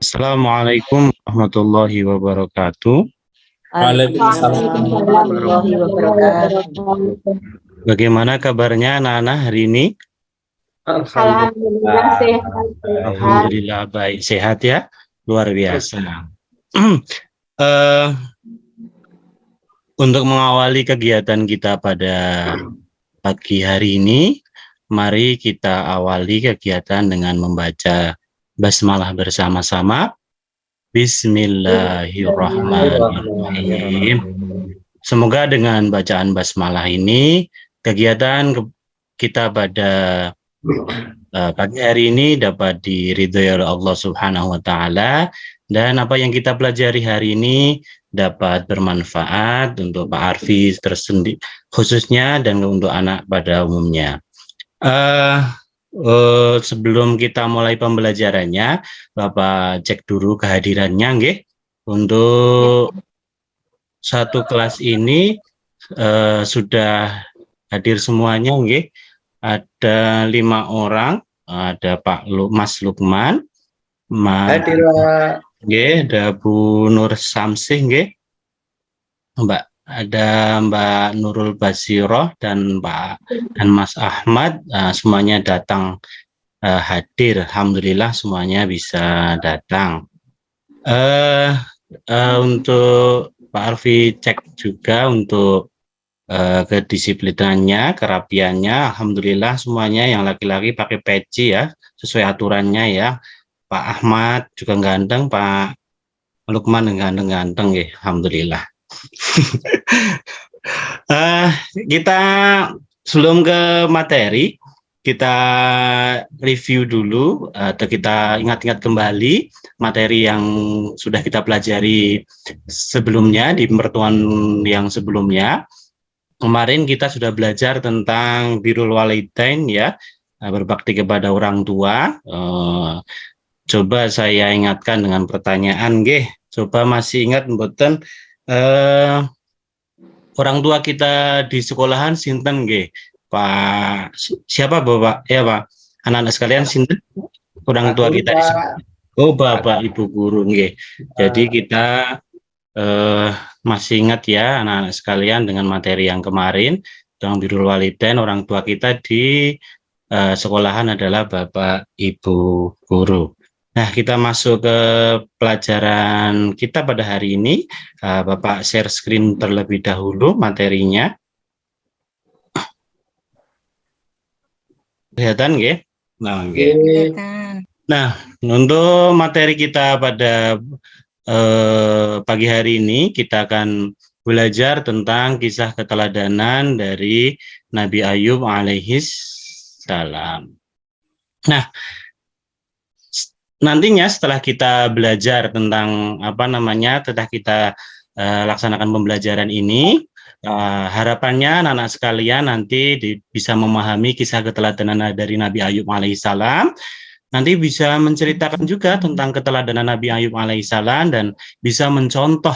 Assalamualaikum warahmatullahi wabarakatuh. Waalaikumsalam Waalaikumsalam warahmatullahi warahmatullahi wabarakatuh. wabarakatuh. Bagaimana kabarnya anak-anak hari ini? Alhamdulillah Alhamdulillah sehat sehat. baik. Alhamdulillah baik, sehat ya, luar biasa. Eh, untuk mengawali kegiatan kita pada pagi hari ini, mari kita awali kegiatan dengan membaca basmalah bersama-sama. Bismillahirrahmanirrahim. Bismillahirrahmanirrahim. Semoga dengan bacaan basmalah ini kegiatan kita pada pagi hari ini dapat diridhoi oleh Allah Subhanahu wa taala, dan apa yang kita pelajari hari ini dapat bermanfaat untuk Pak Arfi tersendiri khususnya dan untuk anak pada umumnya. Sebelum kita mulai pembelajarannya, Bapak cek dulu kehadirannya nggih. Untuk satu kelas ini sudah hadir semuanya nggih. Ada 5 orang, ada Mas Lukman, Hadir, Pak. nggih, ada Bu Nur Samsih nggih. Ada Mbak Nurul Basiroh dan Mas Ahmad, semuanya datang hadir. Alhamdulillah semuanya bisa datang. Untuk Pak Arfi cek juga untuk kedisiplinannya, kerapiannya. Alhamdulillah semuanya yang laki-laki pakai peci ya, sesuai aturannya ya. Pak Ahmad juga ganteng, Pak Lukman ganteng-ganteng ya, alhamdulillah. Kita sebelum ke materi, kita review dulu atau kita ingat-ingat kembali materi yang sudah kita pelajari sebelumnya di pertemuan yang sebelumnya. Kemarin kita sudah belajar tentang birrul walidain ya, berbakti kepada orang tua. Coba saya ingatkan dengan pertanyaan, nggih. Coba masih ingat mboten orang tua kita di sekolahan sinten nggih? Pak siapa Bapak? Ya Pak. Anak-anak sekalian sinten orang tua kita di sekolah? Oh, Bapak Ibu guru nggih. Jadi kita masih ingat ya anak-anak sekalian dengan materi yang kemarin tentang birrul walidain, orang tua kita di sekolahan adalah Bapak Ibu guru. Nah, kita masuk ke pelajaran kita pada hari ini. Bapak share screen terlebih dahulu materinya. Kelihatan nggih? Nah, untuk materi kita pada pagi hari ini kita akan belajar tentang kisah keteladanan dari Nabi Ayub alaihis salam. Nah, nantinya setelah kita belajar tentang setelah kita laksanakan pembelajaran ini, harapannya anak-anak sekalian nanti bisa memahami kisah keteladanan dari Nabi Ayub alaihissalam. Nanti bisa menceritakan juga tentang keteladanan Nabi Ayub alaihissalam dan bisa mencontoh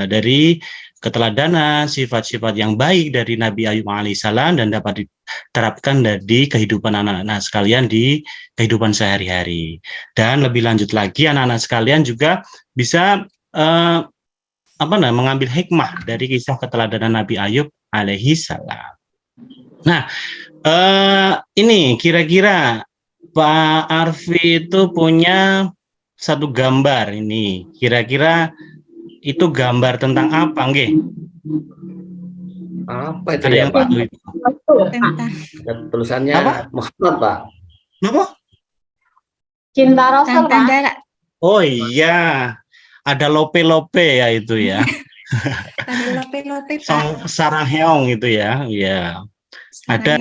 dari keteladanan sifat-sifat yang baik dari Nabi Ayub alaihissalam dan dapat diterapkan dari kehidupan anak-anak sekalian di kehidupan sehari-hari. Dan lebih lanjut lagi anak-anak sekalian juga bisa mengambil hikmah dari kisah keteladanan Nabi Ayub alaihissalam. Nah, ini kira-kira Pak Arfi itu punya satu gambar ini. Kira-kira itu gambar tentang apa, nggih? Apa itu Ada ya, yang Pak? Tentang Tulisannya apa? Muhammad, Pak. Apa? cinta Rasul, Pak. Oh iya, ada lope-lope ya itu ya. Ada lope-lope, Song Pak. Sarangheong itu ya. Ya. Ada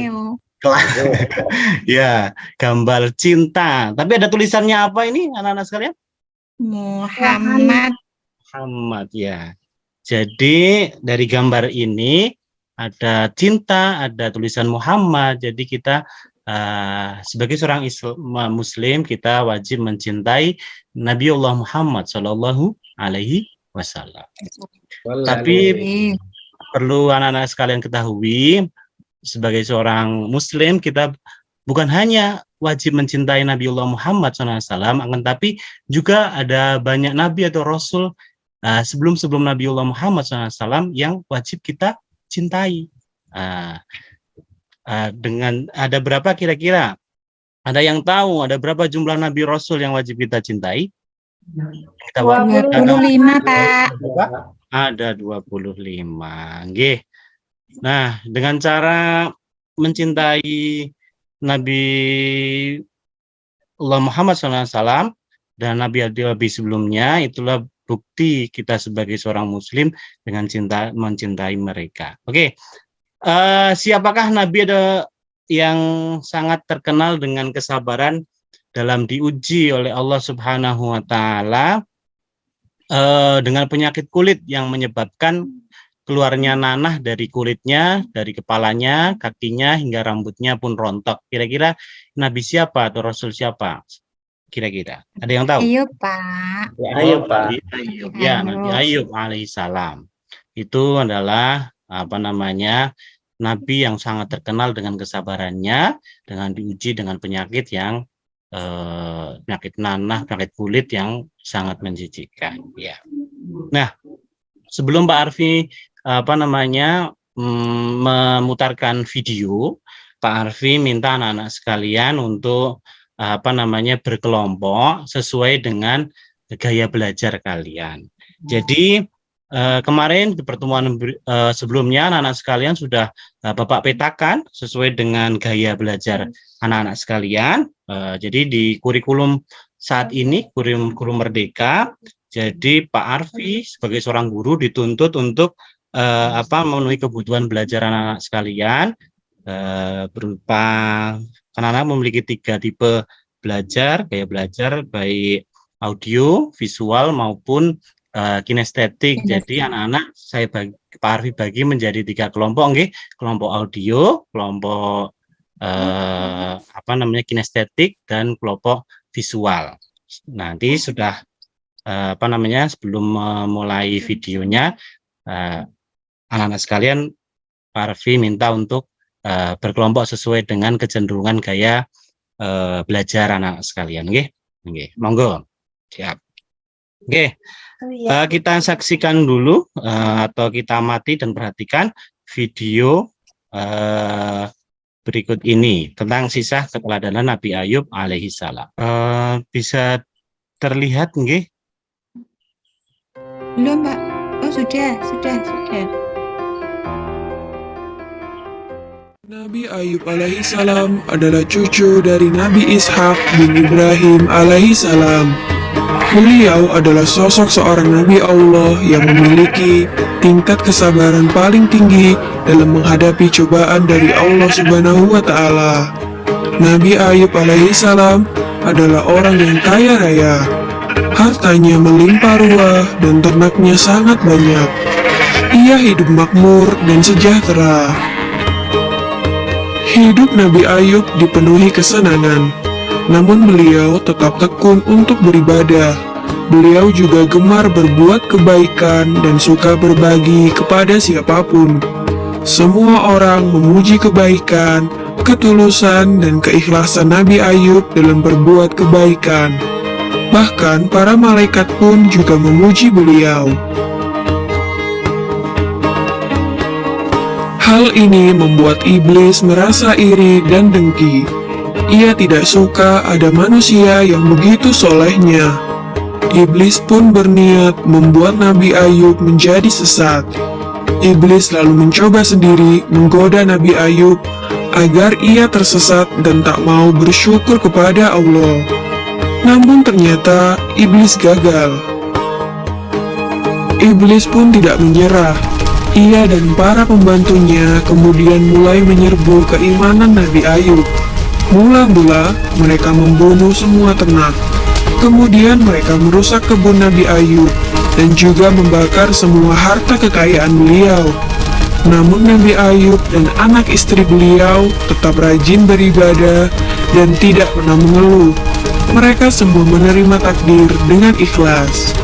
ya, gambar cinta. Tapi ada tulisannya apa ini anak-anak sekalian? Muhammad. Muhammad ya. Jadi dari gambar ini ada cinta, ada tulisan Muhammad. Jadi kita sebagai seorang Muslim kita wajib mencintai Nabiullah Muhammad Shallallahu Alaihi Wasallam. Tapi perlu anak-anak sekalian ketahui, sebagai seorang Muslim kita bukan hanya wajib mencintai Nabiullah Muhammad SAW, akan tapi juga ada banyak nabi atau rasul sebelum Nabiullah Muhammad SAW yang wajib kita cintai. Dengan ada berapa kira-kira? Ada yang tahu ada berapa jumlah nabi rasul yang wajib kita cintai? Kita 25, Pak. Ada 25. Nggih. Nah, dengan cara mencintai Nabi Allah Muhammad SAW dan nabi-nabi sebelumnya, itulah bukti kita sebagai seorang muslim dengan mencintai mereka. Oke. Siapakah nabi ada yang sangat terkenal dengan kesabaran dalam diuji oleh Allah Subhanahu wa taala dengan penyakit kulit yang menyebabkan keluarnya nanah dari kulitnya, dari kepalanya, kakinya, hingga rambutnya pun rontok. Kira-kira Nabi siapa atau Rasul siapa? Kira-kira. Ada yang tahu? Ayub, Pak. Ayub, Pak. Ayub. Ya, Nabi Ayub alaihissalam. Itu adalah Nabi yang sangat terkenal dengan kesabarannya, dengan diuji dengan penyakit yang penyakit nanah, penyakit kulit yang sangat menjijikkan. Ya. Nah, sebelum Pak Arfi memutarkan video, Pak Arfi minta anak-anak sekalian untuk berkelompok sesuai dengan gaya belajar kalian. Jadi kemarin di pertemuan sebelumnya anak-anak sekalian sudah Bapak petakan sesuai dengan gaya belajar anak-anak sekalian. Jadi di kurikulum saat ini, kurikulum Merdeka, jadi Pak Arfi sebagai seorang guru dituntut untuk memenuhi kebutuhan belajar anak-anak sekalian berupa anak-anak memiliki 3 tipe belajar, gaya belajar baik audio, visual maupun kinestetik. Jadi anak-anak Pak Arfi bagi menjadi 3 kelompok, nggih. Kelompok audio, kelompok kinestetik, dan kelompok visual. Nanti sudah sebelum memulai videonya, anak-anak sekalian Pak Arfi minta untuk berkelompok sesuai dengan kecenderungan gaya belajar anak sekalian, nggih. Nggih, monggo. Siap. Oke. Kita saksikan dulu atau kita amati dan perhatikan video berikut ini tentang sisa keteladanan Nabi Ayub alaihissalam. Bisa terlihat nggih? Belum, Pak. Oh, sudah. Nabi Ayub alaihissalam adalah cucu dari Nabi Ishak bin Ibrahim alaihissalam. Beliau adalah sosok seorang Nabi Allah yang memiliki tingkat kesabaran paling tinggi dalam menghadapi cobaan dari Allah Subhanahu wa Ta'ala. Nabi Ayub alaihissalam adalah orang yang kaya raya. Hartanya melimpah ruah dan ternaknya sangat banyak. Ia hidup makmur dan sejahtera. Hidup Nabi Ayub dipenuhi kesenangan, namun beliau tetap tekun untuk beribadah. Beliau juga gemar berbuat kebaikan dan suka berbagi kepada siapapun. Semua orang memuji kebaikan, ketulusan, dan keikhlasan Nabi Ayub dalam berbuat kebaikan. Bahkan para malaikat pun juga memuji beliau. Hal ini membuat iblis merasa iri dan dengki. Ia tidak suka ada manusia yang begitu solehnya. Iblis pun berniat membuat Nabi Ayub menjadi sesat. Iblis lalu mencoba sendiri menggoda Nabi Ayub agar ia tersesat dan tak mau bersyukur kepada Allah. Namun ternyata iblis gagal. Iblis pun tidak menyerah. Ia dan para pembantunya kemudian mulai menyerbu keimanan Nabi Ayub. Mula-mula mereka membunuh semua ternak. Kemudian mereka merusak kebun Nabi Ayub dan juga membakar semua harta kekayaan beliau. Namun Nabi Ayub dan anak istri beliau tetap rajin beribadah dan tidak pernah mengeluh. Mereka semua menerima takdir dengan ikhlas.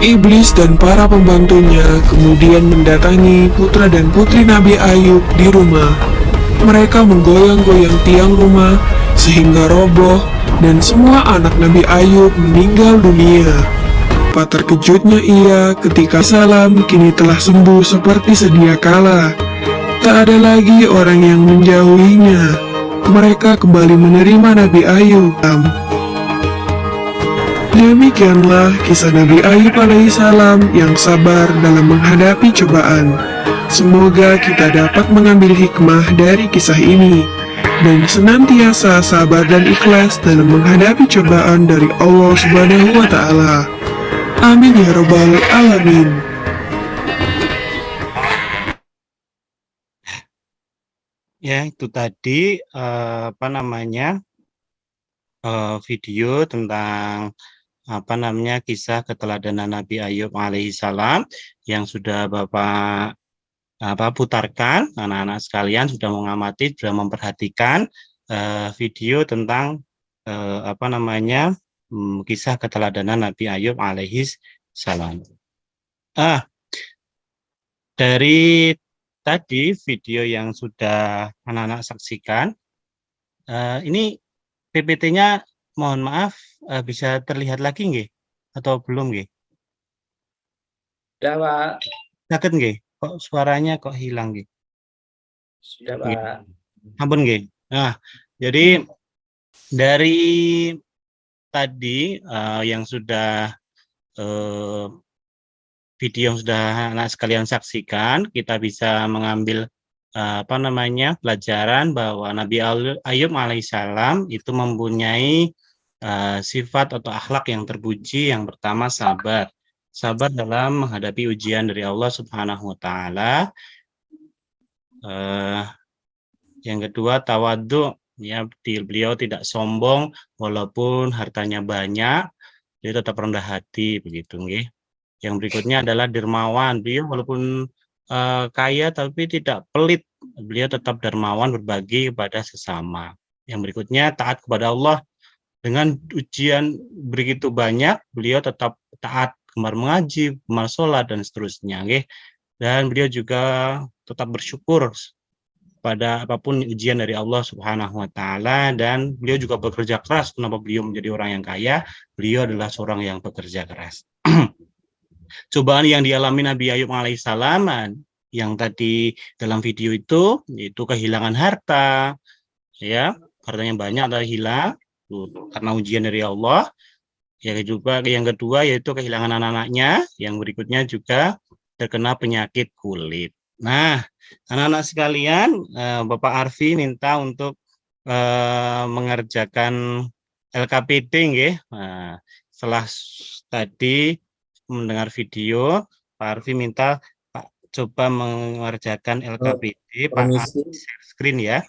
Iblis dan para pembantunya kemudian mendatangi putra dan putri Nabi Ayub di rumah. Mereka menggoyang-goyang tiang rumah sehingga roboh dan semua anak Nabi Ayub meninggal dunia. Betapa terkejutnya ia ketika salam kini telah sembuh seperti sedia kala. Tak ada lagi orang yang menjauhinya. Mereka kembali menerima Nabi Ayub. Demikianlah kisah Nabi Ayub alaihissalam yang sabar dalam menghadapi cobaan. Semoga kita dapat mengambil hikmah dari kisah ini dan senantiasa sabar dan ikhlas dalam menghadapi cobaan dari Allah Subhanahu wa Ta'ala. Amin ya Rabbal 'Alamin. Ya, itu tadi video tentang kisah keteladanan Nabi Ayub alaihissalam yang sudah Bapak putarkan. Anak-anak sekalian sudah mengamati, sudah memperhatikan video tentang kisah keteladanan Nabi Ayub alaihissalam. Dari tadi video yang sudah anak-anak saksikan, ini PPT-nya mohon maaf bisa terlihat lagi nggih atau belum nggih? Sudah, Pak. Saged nggih? Kok suaranya kok hilang nggih? Sudah, Pak. Ampun nggih. Nah, jadi dari tadi yang sudah video yang sudah anak sekalian saksikan, kita bisa mengambil pelajaran bahwa Nabi Ayub alaihissalam itu mempunyai sifat atau akhlak yang terpuji. Yang pertama sabar dalam menghadapi ujian dari Allah Subhanahu wa Ta'ala. Yang kedua tawadhu, ya, beliau tidak sombong walaupun hartanya banyak, dia tetap rendah hati begitu nggih. Yang berikutnya adalah dermawan, beliau walaupun kaya tapi tidak pelit, beliau tetap dermawan berbagi kepada sesama. Yang berikutnya taat kepada Allah, dengan ujian begitu banyak beliau tetap taat, gemar mengaji, gemar sholat dan seterusnya nggih. Dan beliau juga tetap bersyukur pada apapun ujian dari Allah Subhanahu wa Ta'ala, dan beliau juga bekerja keras. Kenapa beliau menjadi orang yang kaya? Beliau adalah seorang yang bekerja keras. Cobaan yang dialami Nabi Ayub alaihissalam yang tadi dalam video itu, yaitu kehilangan harta, ya, hartanya banyak adalah hilang karena ujian dari Allah. Yang kedua yaitu kehilangan anak-anaknya. Yang berikutnya juga terkena penyakit kulit. Nah, anak-anak sekalian, Bapak Arfi minta untuk mengerjakan LKPD nggih. Nah, setelah tadi mendengar video, Pak Arfi minta Pak coba mengerjakan LKPD, Pak Arfi share screen ya.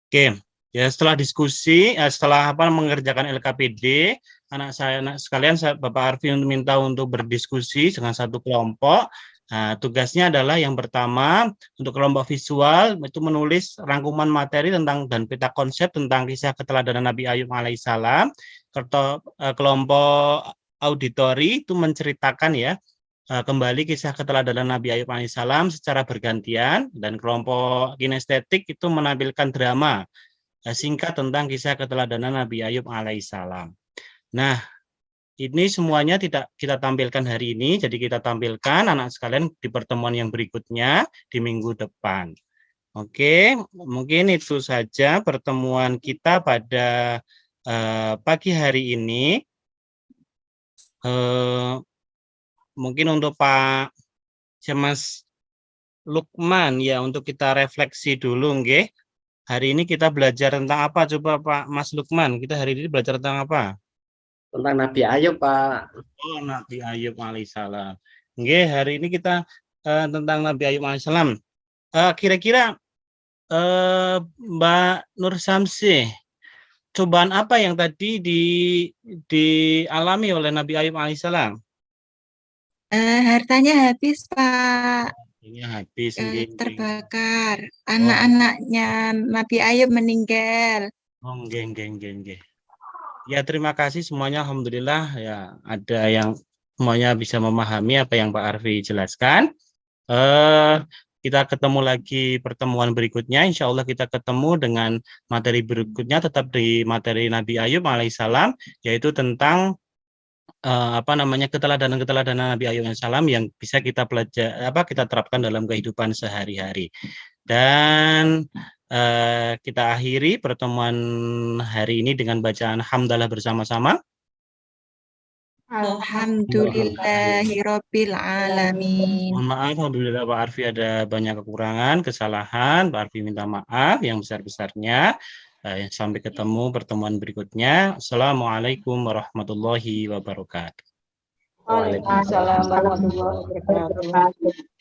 Oke, ya setelah diskusi, setelah mengerjakan LKPD, anak sekalian, Bapak Arfi minta untuk berdiskusi dengan satu kelompok. Nah, tugasnya adalah yang pertama untuk kelompok visual itu menulis rangkuman materi tentang dan peta konsep tentang kisah keteladanan Nabi Ayub alaihissalam. Kelompok auditori itu menceritakan ya kembali kisah keteladanan Nabi Ayub alaihissalam secara bergantian, dan kelompok kinestetik itu menampilkan drama singkat tentang kisah keteladanan Nabi Ayub alaihissalam. Nah, ini semuanya tidak kita tampilkan hari ini, jadi kita tampilkan anak sekalian di pertemuan yang berikutnya di minggu depan. Oke, mungkin itu saja pertemuan kita pada pagi hari ini. Mungkin untuk Pak Mas Lukman ya, untuk kita refleksi dulu nggih. Hari ini kita belajar tentang apa coba Pak Mas Lukman? Kita hari ini belajar tentang apa? Tentang Nabi Ayub, Pak. Oh, Nabi Ayub alaihissalam. Nggih, hari ini kita tentang Nabi Ayub alaihissalam. Kira-kira Mbak Nur Samsi, cobaan apa yang tadi dialami oleh Nabi Ayub alaihissalam? Hartanya habis, Pak. Ini habis, terbakar. Anak-anaknya Nabi Ayub meninggal. Oh, nggih. Ya, terima kasih semuanya. Alhamdulillah ya, ada yang semuanya bisa memahami apa yang Pak Arfi jelaskan. kita ketemu lagi pertemuan berikutnya. Insya Allah kita ketemu dengan materi berikutnya, tetap di materi Nabi Ayub alaihissalam, yaitu tentang keteladanan Nabi Ayub alaihissalam yang bisa kita kita terapkan dalam kehidupan sehari-hari. Dan kita akhiri pertemuan hari ini dengan bacaan hamdalah bersama-sama. Alhamdulillahirabbil alamin. Mohon maaf, alhamdulillah Pak Arfi ada banyak kekurangan, kesalahan. Pak Arfi minta maaf yang besar-besarnya. Sampai ketemu pertemuan berikutnya. Assalamualaikum warahmatullahi wabarakatuh. Waalaikumsalam warahmatullahi wabarakatuh.